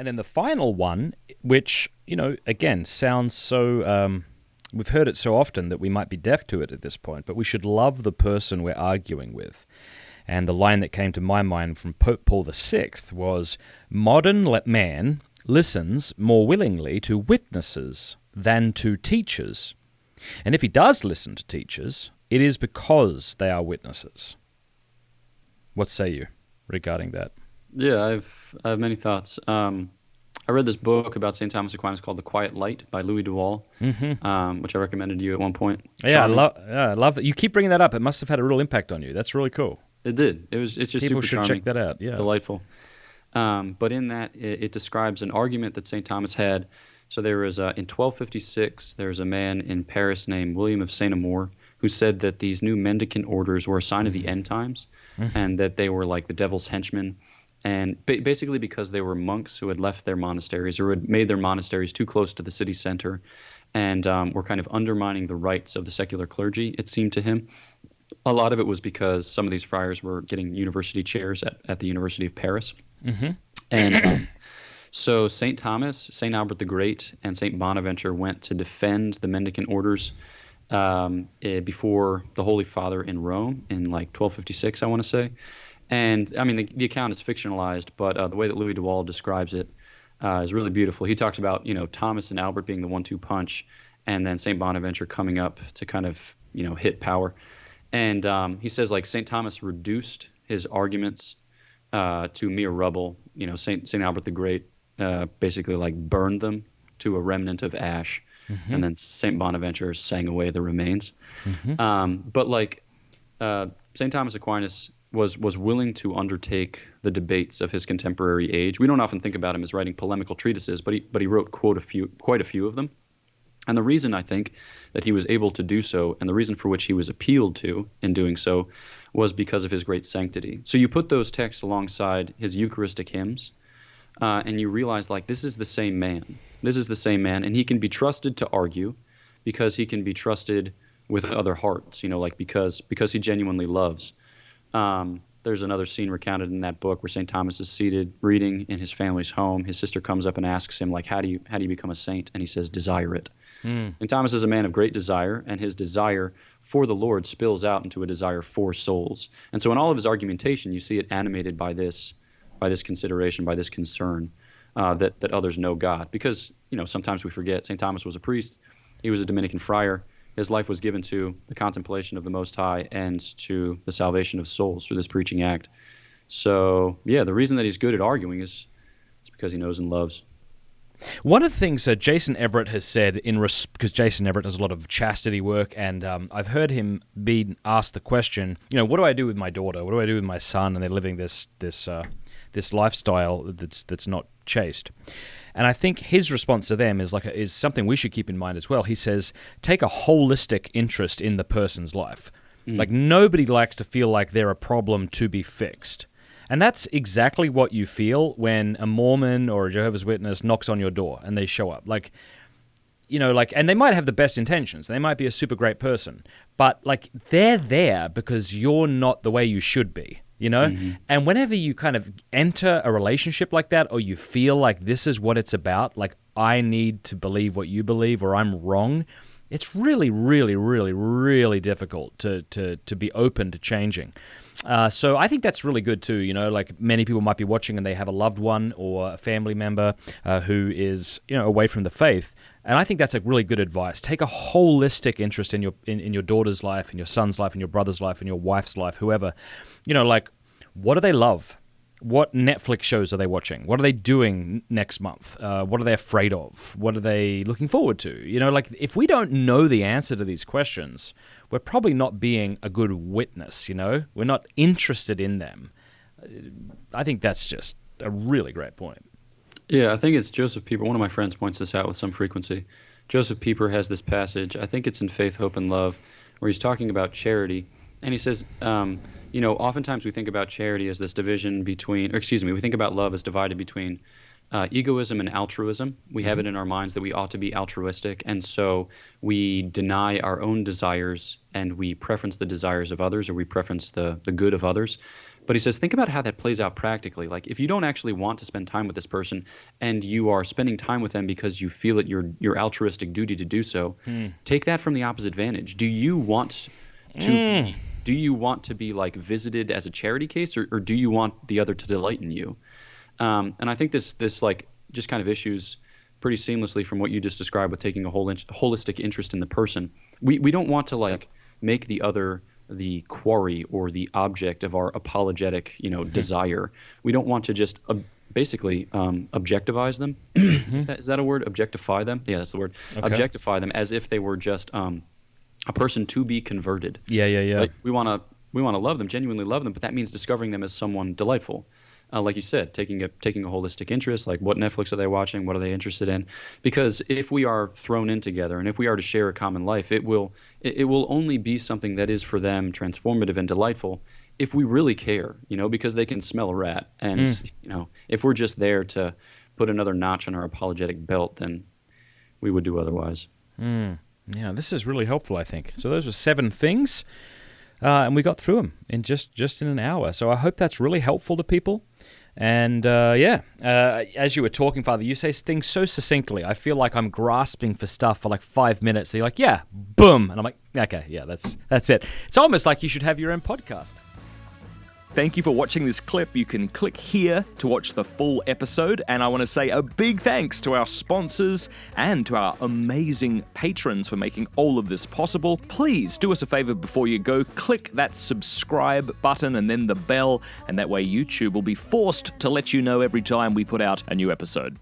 And then the final one, which, again, sounds so... we've heard it so often that we might be deaf to it at this point, but we should love the person we're arguing with. And the line that came to my mind from Pope Paul VI was, "Modern man listens more willingly to witnesses than to teachers. And if he does listen to teachers, it is because they are witnesses." What say you regarding that? Yeah, I have many thoughts. I read this book about St. Thomas Aquinas called The Quiet Light by Louis Duval, which I recommended to you at one point. Yeah, I love that. You keep bringing that up. It must have had a real impact on you. That's really cool. It did. It's just People super should charming. check that out. Yeah. Delightful. But in that, it describes an argument that St. Thomas had. So there was, in 1256, there was a man in Paris named William of Saint-Amour who said that these new mendicant orders were a sign of the end times, and that they were like the devil's henchmen. And basically because they were monks who had left their monasteries or had made their monasteries too close to the city center and were kind of undermining the rights of the secular clergy, it seemed to him. A lot of it was because some of these friars were getting university chairs at the University of Paris. And so St. Thomas, St. Albert the Great, and St. Bonaventure went to defend the mendicant orders before the Holy Father in Rome in like 1256, I want to say. And I mean, the account is fictionalized, but the way that Louis Duval describes it is really beautiful. He talks about, Thomas and Albert being the 1-2 punch, and then St. Bonaventure coming up to kind of, hit power. And he says, like, St. Thomas reduced his arguments to mere rubble. St. Albert the Great basically like burned them to a remnant of ash, and then St. Bonaventure sang away the remains. But like St. Thomas Aquinas was willing to undertake the debates of his contemporary age. We don't often think about him as writing polemical treatises, but he wrote quite a few of them. And the reason I think that he was able to do so, and the reason for which he was appealed to in doing so, was because of his great sanctity. So you put those texts alongside his Eucharistic hymns, and you realize, like, this is the same man. This is the same man, and he can be trusted to argue because he can be trusted with other hearts, like because he genuinely loves. There's another scene recounted in that book where St. Thomas is seated reading in his family's home. His sister comes up and asks him, like, how do you become a saint? And he says, desire it. And Thomas is a man of great desire, and his desire for the Lord spills out into a desire for souls. And so in all of his argumentation, you see it animated by this consideration, by this concern that others know God. Because, sometimes we forget St. Thomas was a priest. He was a Dominican friar. His life was given to the contemplation of the Most High and to the salvation of souls through this preaching act. So, yeah, the reason that he's good at arguing is because he knows and loves. One of the things Jason Everett has said, because Jason Everett does a lot of chastity work, and I've heard him be asked the question, what do I do with my daughter? What do I do with my son? And they're living this lifestyle that's not chaste. And I think his response to them is something we should keep in mind as well. He says, take a holistic interest in the person's life. Like, nobody likes to feel like they're a problem to be fixed. And that's exactly what you feel when a Mormon or a Jehovah's Witness knocks on your door and they show up. And they might have the best intentions. They might be a super great person. But, they're there because you're not the way you should be. And whenever you kind of enter a relationship like that, or you feel like this is what it's about, like I need to believe what you believe or I'm wrong, it's really, really, really, really difficult to be open to changing. So I think that's really good too. Like many people might be watching and they have a loved one or a family member who is, away from the faith. And I think that's a really good advice. Take a holistic interest in your daughter's life, in your son's life, in your brother's life, in your wife's life, whoever. What do they love? What Netflix shows are they watching? What are they doing next month? What are they afraid of? What are they looking forward to? If we don't know the answer to these questions, we're probably not being a good witness, We're not interested in them. I think that's just a really great point. Yeah, I think it's Joseph Pieper. One of my friends points this out with some frequency. Joseph Pieper has this passage, I think it's in Faith, Hope, and Love, where he's talking about charity. And he says, oftentimes we think about charity as this division we think about love as divided between egoism and altruism. We have it in our minds that we ought to be altruistic, and so we deny our own desires and we preference the desires of others, or we preference the good of others. But he says, think about how that plays out practically. Like if you don't actually want to spend time with this person and you are spending time with them because you feel it your altruistic duty to do so, take that from the opposite vantage. Do you want to be like visited as a charity case, or do you want the other to delight in you? And I think this like just kind of issues pretty seamlessly from what you just described with taking a holistic interest in the person. We don't want to like make the other the quarry or the object of our apologetic, desire. We don't want to just basically objectivize them. Is that a word? Objectify them? Yeah, that's the word. Okay. Objectify them as if they were just a person to be converted. Yeah. Like we want to love them, genuinely love them, but that means discovering them as someone delightful. Like you said, taking a holistic interest, like what Netflix are they watching, what are they interested in? Because if we are thrown in together and if we are to share a common life, it will only be something that is for them transformative and delightful if we really care, because they can smell a rat. And, if we're just there to put another notch on our apologetic belt, then we would do otherwise. Yeah, this is really helpful, I think. So those were 7 things. And we got through them in just in an hour. So I hope that's really helpful to people. And as you were talking, Father, you say things so succinctly. I feel like I'm grasping for stuff for like 5 minutes. So you're like, yeah, boom. And I'm like, okay, yeah, that's it. It's almost like you should have your own podcast. Thank you for watching this clip. You can click here to watch the full episode. And I want to say a big thanks to our sponsors and to our amazing patrons for making all of this possible. Please do us a favor before you go. Click that subscribe button and then the bell. And that way YouTube will be forced to let you know every time we put out a new episode.